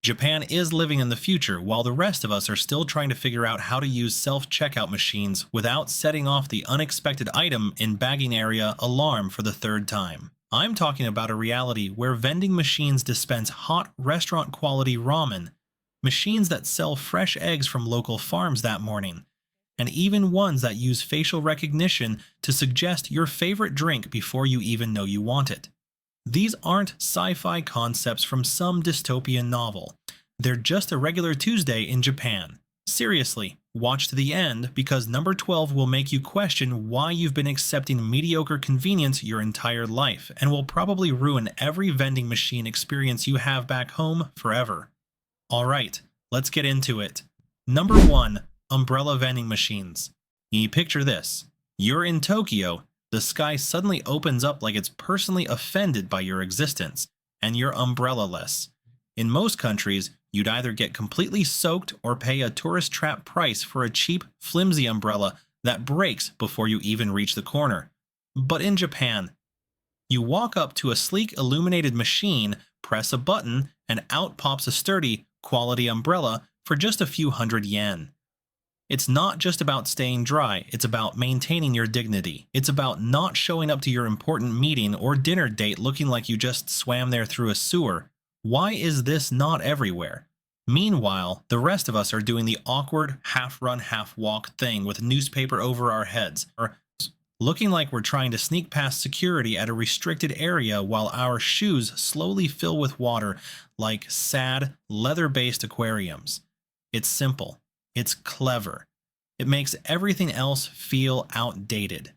Japan is living in the future while the rest of us are still trying to figure out how to use self-checkout machines without setting off the unexpected item in bagging area alarm for the third time. I'm talking about a reality where vending machines dispense hot restaurant-quality ramen, machines that sell fresh eggs from local farms that morning, and even ones that use facial recognition to suggest your favorite drink before you even know you want it. These aren't sci-fi concepts from some dystopian novel. They're just a regular Tuesday in Japan. Seriously, watch to the end because number 12 will make you question why you've been accepting mediocre convenience your entire life and will probably ruin every vending machine experience you have back home forever. Alright, let's get into it. Number 1. Umbrella vending machines. You picture this. You're in Tokyo, the sky suddenly opens up like it's personally offended by your existence, and you're umbrella-less. In most countries, you'd either get completely soaked or pay a tourist trap price for a cheap, flimsy umbrella that breaks before you even reach the corner. But in Japan, you walk up to a sleek illuminated machine, press a button, and out pops a sturdy, quality umbrella for just a few hundred yen. It's not just about staying dry, it's about maintaining your dignity. It's about not showing up to your important meeting or dinner date looking like you just swam there through a sewer. Why is this not everywhere? Meanwhile, the rest of us are doing the awkward half-run, half-walk thing with newspaper over our heads, or looking like we're trying to sneak past security at a restricted area while our shoes slowly fill with water like sad, leather-based aquariums. It's simple. It's clever. It makes everything else feel outdated.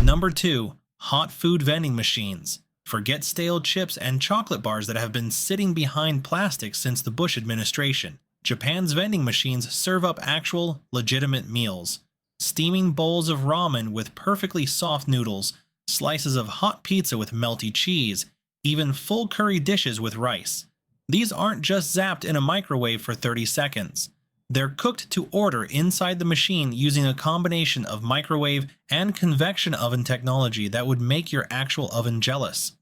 Number 2. Hot food vending machines. Forget stale chips and chocolate bars that have been sitting behind plastic since the Bush administration. Japan's vending machines serve up actual, legitimate meals. Steaming bowls of ramen with perfectly soft noodles, slices of hot pizza with melty cheese, even full curry dishes with rice. These aren't just zapped in a microwave for 30 seconds. They're cooked to order inside the machine using a combination of microwave and convection oven technology that would make your actual oven jealous.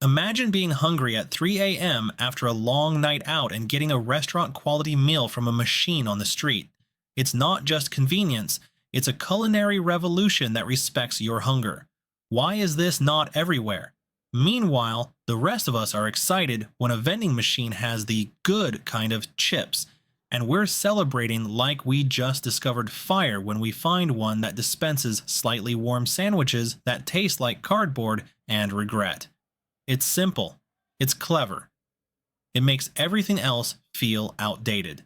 Imagine being hungry at 3 a.m. after a long night out and getting a restaurant-quality meal from a machine on the street. It's not just convenience, it's a culinary revolution that respects your hunger. Why is this not everywhere? Meanwhile, the rest of us are excited when a vending machine has the good kind of chips, and we're celebrating like we just discovered fire when we find one that dispenses slightly warm sandwiches that taste like cardboard and regret. It's simple. It's clever. It makes everything else feel outdated.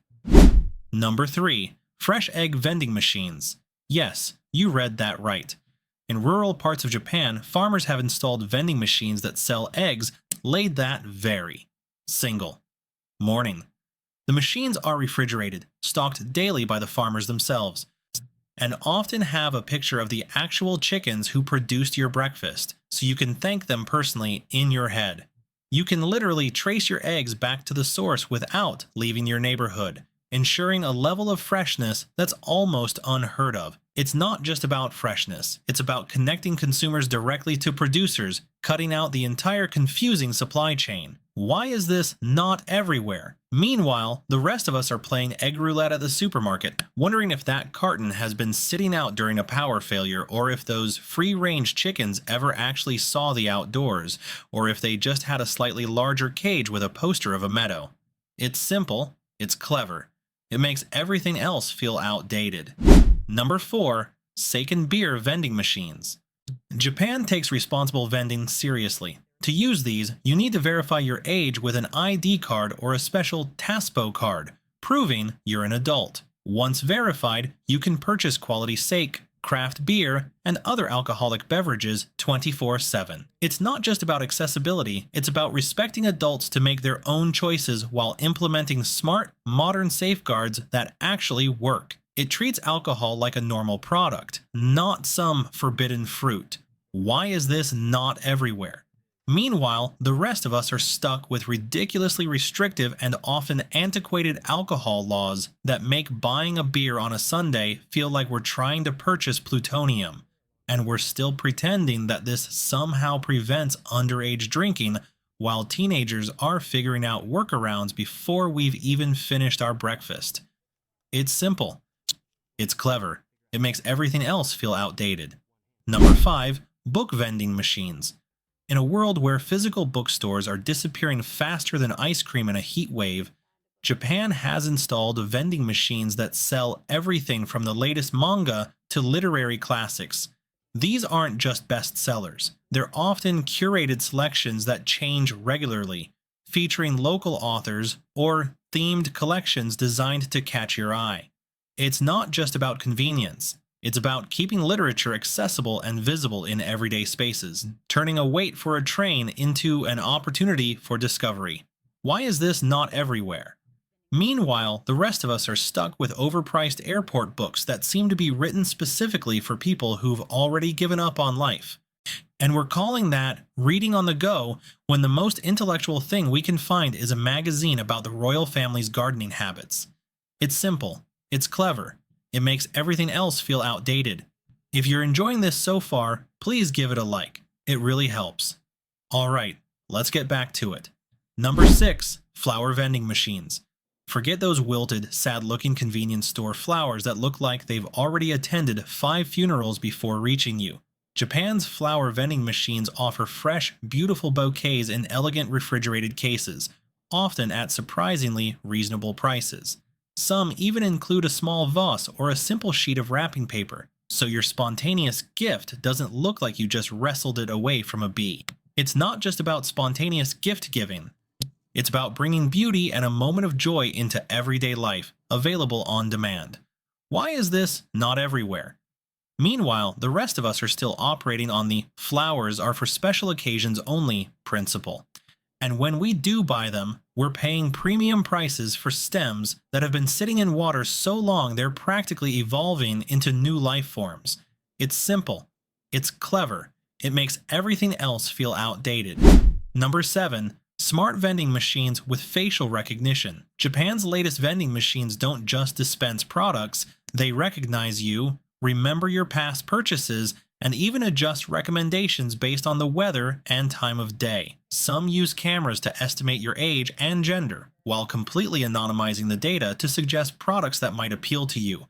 Number 3. Fresh egg vending machines. Yes, you read that right. In rural parts of Japan, farmers have installed vending machines that sell eggs laid that very single morning. The machines are refrigerated, stocked daily by the farmers themselves, and often have a picture of the actual chickens who produced your breakfast, so you can thank them personally in your head. You can literally trace your eggs back to the source without leaving your neighborhood, ensuring a level of freshness that's almost unheard of. It's not just about freshness, it's about connecting consumers directly to producers, cutting out the entire confusing supply chain. Why is this not everywhere? Meanwhile, the rest of us are playing egg roulette at the supermarket, wondering if that carton has been sitting out during a power failure, or if those free-range chickens ever actually saw the outdoors, or if they just had a slightly larger cage with a poster of a meadow. It's simple, it's clever. It makes everything else feel outdated. Number 4. Seiken beer vending machines. Japan takes responsible vending seriously. To use these, you need to verify your age with an ID card or a special TASPO card, proving you're an adult. Once verified, you can purchase quality sake, craft beer, and other alcoholic beverages 24/7. It's not just about accessibility, it's about respecting adults to make their own choices while implementing smart, modern safeguards that actually work. It treats alcohol like a normal product, not some forbidden fruit. Why is this not everywhere? Meanwhile, the rest of us are stuck with ridiculously restrictive and often antiquated alcohol laws that make buying a beer on a Sunday feel like we're trying to purchase plutonium. And we're still pretending that this somehow prevents underage drinking while teenagers are figuring out workarounds before we've even finished our breakfast. It's simple. It's clever. It makes everything else feel outdated. Number 5. Book vending machines. In a world where physical bookstores are disappearing faster than ice cream in a heat wave, Japan has installed vending machines that sell everything from the latest manga to literary classics. These aren't just bestsellers, they're often curated selections that change regularly, featuring local authors or themed collections designed to catch your eye. It's not just about convenience. It's about keeping literature accessible and visible in everyday spaces, turning a wait for a train into an opportunity for discovery. Why is this not everywhere? Meanwhile, the rest of us are stuck with overpriced airport books that seem to be written specifically for people who've already given up on life. And we're calling that reading on the go when the most intellectual thing we can find is a magazine about the royal family's gardening habits. It's simple. It's clever. It makes everything else feel outdated. If you're enjoying this so far, please give it a like. It really helps. Alright, let's get back to it. Number 6. Flower vending machines. Forget those wilted, sad-looking convenience store flowers that look like they've already attended 5 funerals before reaching you. Japan's flower vending machines offer fresh, beautiful bouquets in elegant refrigerated cases, often at surprisingly reasonable prices. Some even include a small vase or a simple sheet of wrapping paper, so your spontaneous gift doesn't look like you just wrestled it away from a bee. It's not just about spontaneous gift giving. It's about bringing beauty and a moment of joy into everyday life, available on demand. Why is this not everywhere? Meanwhile, the rest of us are still operating on the flowers are for special occasions only principle. And when we do buy them, we're paying premium prices for stems that have been sitting in water so long they're practically evolving into new life forms. It's simple. It's clever. It makes everything else feel outdated. Number 7. Smart vending machines with facial recognition. Japan's latest vending machines don't just dispense products, they recognize you, remember your past purchases, and even adjust recommendations based on the weather and time of day. Some use cameras to estimate your age and gender, while completely anonymizing the data to suggest products that might appeal to you,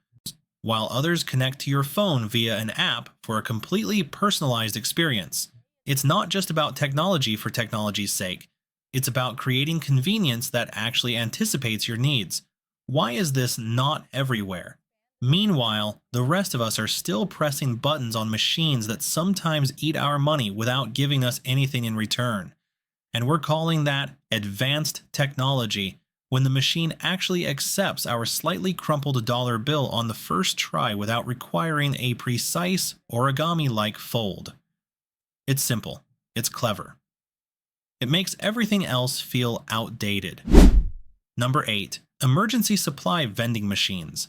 while others connect to your phone via an app for a completely personalized experience. It's not just about technology for technology's sake. It's about creating convenience that actually anticipates your needs. Why is this not everywhere? Meanwhile, the rest of us are still pressing buttons on machines that sometimes eat our money without giving us anything in return. And we're calling that advanced technology when the machine actually accepts our slightly crumpled dollar bill on the first try without requiring a precise origami-like fold. It's simple. It's clever. It makes everything else feel outdated. Number 8. Emergency supply vending machines.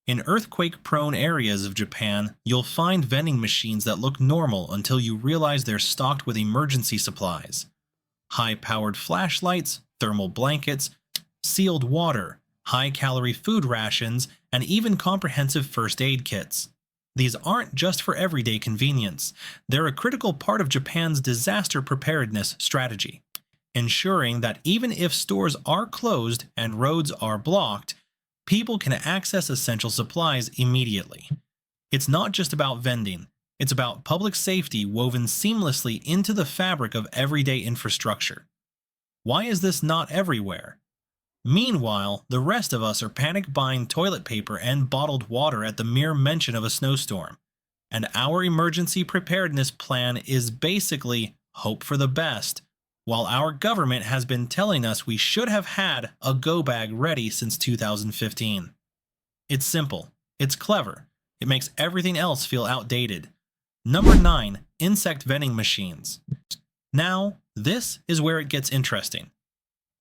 In earthquake-prone areas of Japan, you'll find vending machines that look normal until you realize they're stocked with emergency supplies. High-powered flashlights, thermal blankets, sealed water, high-calorie food rations, and even comprehensive first aid kits. These aren't just for everyday convenience. They're a critical part of Japan's disaster preparedness strategy, ensuring that even if stores are closed and roads are blocked, people can access essential supplies immediately. It's not just about vending. It's about public safety woven seamlessly into the fabric of everyday infrastructure. Why is this not everywhere? Meanwhile, the rest of us are panic buying toilet paper and bottled water at the mere mention of a snowstorm. And our emergency preparedness plan is basically hope for the best, while our government has been telling us we should have had a go bag ready since 2015. It's simple. It's clever. It makes everything else feel outdated. Number 9. Insect vending machines. Now, this is where it gets interesting.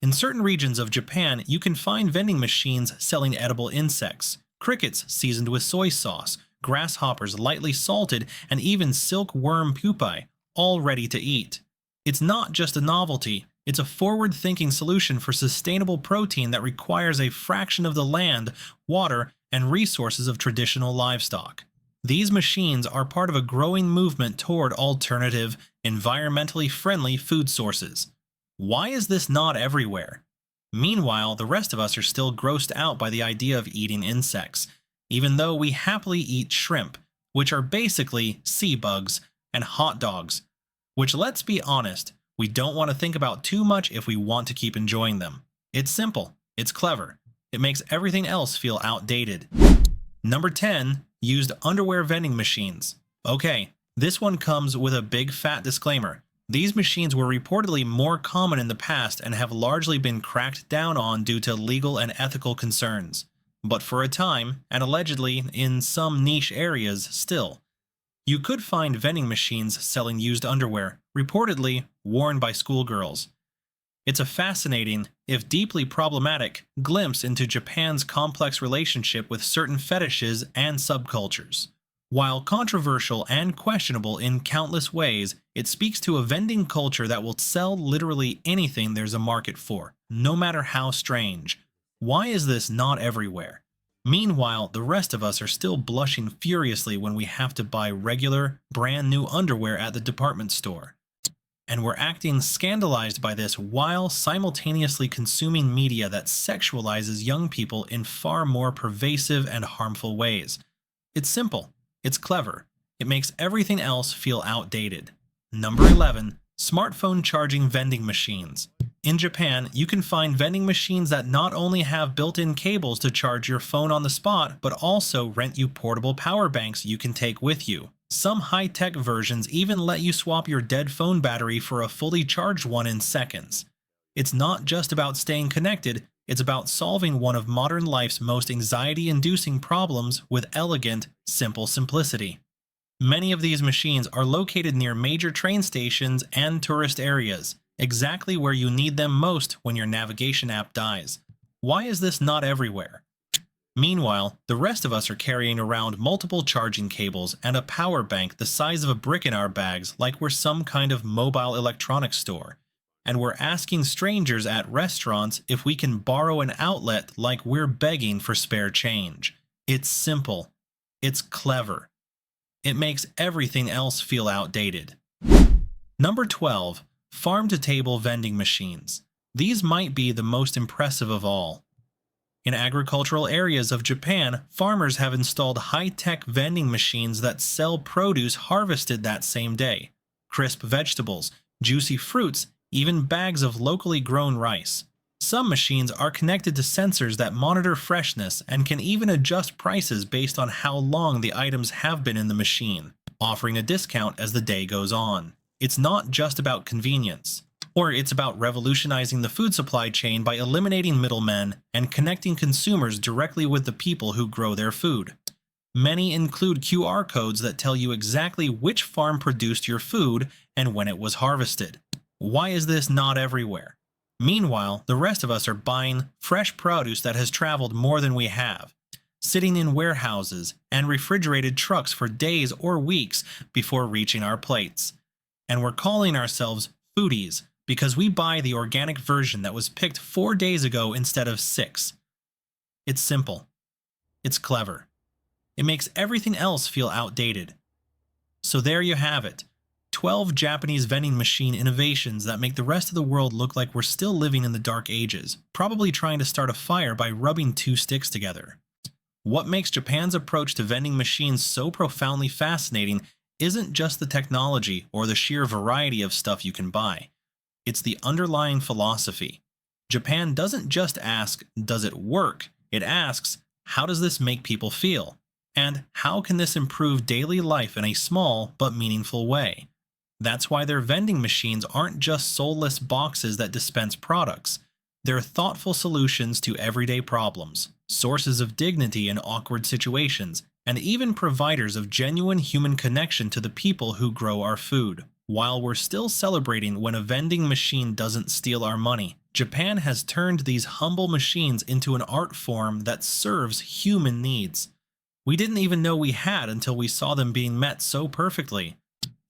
In certain regions of Japan, you can find vending machines selling edible insects, crickets seasoned with soy sauce, grasshoppers lightly salted, and even silkworm pupae, all ready to eat. It's not just a novelty, it's a forward-thinking solution for sustainable protein that requires a fraction of the land, water, and resources of traditional livestock. These machines are part of a growing movement toward alternative, environmentally friendly food sources. Why is this not everywhere? Meanwhile, the rest of us are still grossed out by the idea of eating insects, even though we happily eat shrimp, which are basically sea bugs, and hot dogs, which, let's be honest, we don't want to think about too much if we want to keep enjoying them. It's simple, it's clever, it makes everything else feel outdated. Number 10. Used underwear vending machines. Okay, this one comes with a big fat disclaimer. These machines were reportedly more common in the past and have largely been cracked down on due to legal and ethical concerns. But for a time, and allegedly in some niche areas still, you could find vending machines selling used underwear, reportedly worn by schoolgirls. It's a fascinating, if deeply problematic, glimpse into Japan's complex relationship with certain fetishes and subcultures. While controversial and questionable in countless ways, it speaks to a vending culture that will sell literally anything there's a market for, no matter how strange. Why is this not everywhere? Meanwhile, the rest of us are still blushing furiously when we have to buy regular, brand new underwear at the department store. And we're acting scandalized by this while simultaneously consuming media that sexualizes young people in far more pervasive and harmful ways. It's simple. It's clever. It makes everything else feel outdated. Number 11. Smartphone charging vending machines. In Japan, you can find vending machines that not only have built-in cables to charge your phone on the spot, but also rent you portable power banks you can take with you. Some high-tech versions even let you swap your dead phone battery for a fully charged one in seconds. It's not just about staying connected, it's about solving one of modern life's most anxiety-inducing problems with elegant, simple simplicity. Many of these machines are located near major train stations and tourist areas, exactly where you need them most when your navigation app dies. Why is this not everywhere? Meanwhile, the rest of us are carrying around multiple charging cables and a power bank the size of a brick in our bags like we're some kind of mobile electronics store. And we're asking strangers at restaurants if we can borrow an outlet like we're begging for spare change. It's simple. It's clever. It makes everything else feel outdated. Number 12. Farm-to-table vending machines. These might be the most impressive of all. In agricultural areas of Japan, farmers have installed high-tech vending machines that sell produce harvested that same day. Crisp vegetables, juicy fruits, even bags of locally grown rice. Some machines are connected to sensors that monitor freshness and can even adjust prices based on how long the items have been in the machine, offering a discount as the day goes on. It's not just about convenience, or it's about revolutionizing the food supply chain by eliminating middlemen and connecting consumers directly with the people who grow their food. Many include QR codes that tell you exactly which farm produced your food and when it was harvested. Why is this not everywhere? Meanwhile, the rest of us are buying fresh produce that has traveled more than we have, sitting in warehouses and refrigerated trucks for days or weeks before reaching our plates. And we're calling ourselves foodies because we buy the organic version that was picked 4 days ago instead of 6. It's simple. It's clever. It makes everything else feel outdated. So there you have it. 12 Japanese vending machine innovations that make the rest of the world look like we're still living in the dark ages, probably trying to start a fire by rubbing 2 sticks together. What makes Japan's approach to vending machines so profoundly fascinating isn't just the technology or the sheer variety of stuff you can buy. It's the underlying philosophy. Japan doesn't just ask, does it work? It asks, how does this make people feel? And how can this improve daily life in a small but meaningful way? That's why their vending machines aren't just soulless boxes that dispense products. They're thoughtful solutions to everyday problems, sources of dignity in awkward situations, and even providers of genuine human connection to the people who grow our food. While we're still celebrating when a vending machine doesn't steal our money, Japan has turned these humble machines into an art form that serves human needs. We didn't even know we had until we saw them being met so perfectly.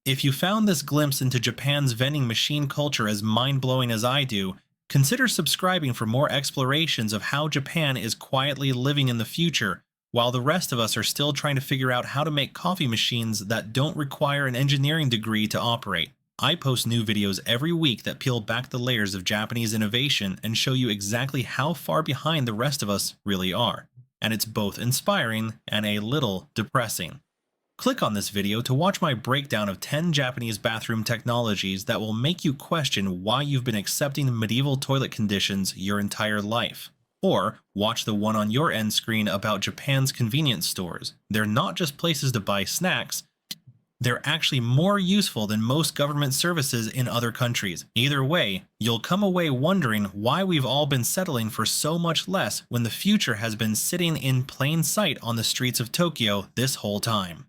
If you found this glimpse into Japan's vending machine culture as mind-blowing as I do, consider subscribing for more explorations of how Japan is quietly living in the future, while the rest of us are still trying to figure out how to make coffee machines that don't require an engineering degree to operate. I post new videos every week that peel back the layers of Japanese innovation and show you exactly how far behind the rest of us really are. And it's both inspiring and a little depressing. Click on this video to watch my breakdown of 10 Japanese bathroom technologies that will make you question why you've been accepting medieval toilet conditions your entire life. Or watch the one on your end screen about Japan's convenience stores. They're not just places to buy snacks, they're actually more useful than most government services in other countries. Either way, you'll come away wondering why we've all been settling for so much less when the future has been sitting in plain sight on the streets of Tokyo this whole time.